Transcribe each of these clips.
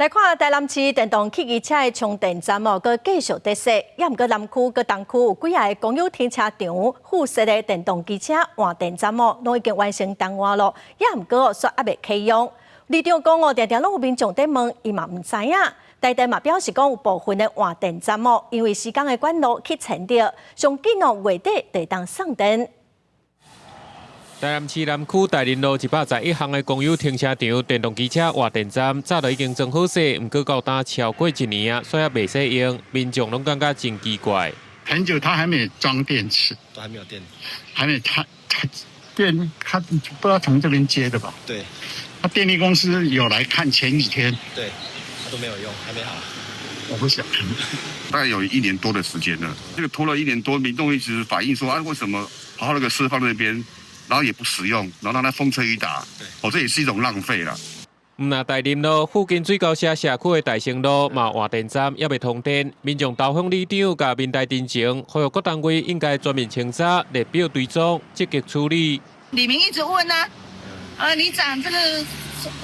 来看台南市电动汽机车的充电站哦，佮继续得势，也毋过南区佮东区有几个公有停车场附设的电动机车换电站哦，拢已经完成动换咯，也毋过煞还未启用。里长讲哦，常常拢有民众在问，伊嘛毋知影。台电嘛表示讲有部分的换电站哦，因为时间的管路去迁掉，上紧哦月底就当送电。台南市南区大林路111项的公有停车场电动机车换电站，早就已经装好势，不过到单超过1年啊，所以未使用，民众拢感觉真奇怪。很久他还没装电池，都还没有电，还没他电他不知道从这边接的吧？对，他电力公司有来看前几天，对，他都没有用，还没好。我不想，大概有1年多的时间了，这个拖了1年多，民众一直反映说啊，为什么好好那个释放那边？然后也不使用，然后让它风吹雨打，这也是一种浪费啦。那大林路附近水高社社区的大成路嘛换电站也未通电，民众投向里长甲民代တင်情，呼吁各单位应该全面清查、列表追踪，积极处理。李明一直问呢，里长这个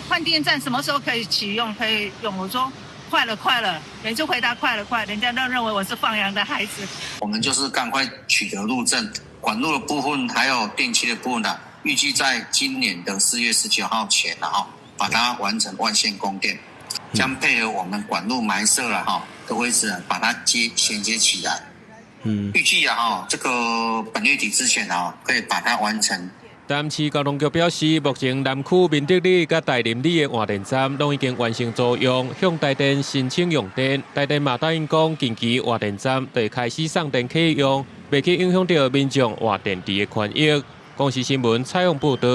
换电站什么时候可以启用？可以用？我说快了，每次回答快了，人家都认为我是放羊的孩子。我们就是赶快取得路政。管路的部分还有电器的部分呢，预计在今年的4月19号前把它完成万线供电，将配合我们管路埋设了的位置，把它衔接起来。预计这个本月底之前可以把它完成。台南市交通局表示，目前南区民德里甲大林里的换电站拢已经完成租用，向台电申请用电。台电嘛答应讲，近期换电站会开始送电启用，袂去影响到民众换电池的权益。公视新闻采访报道。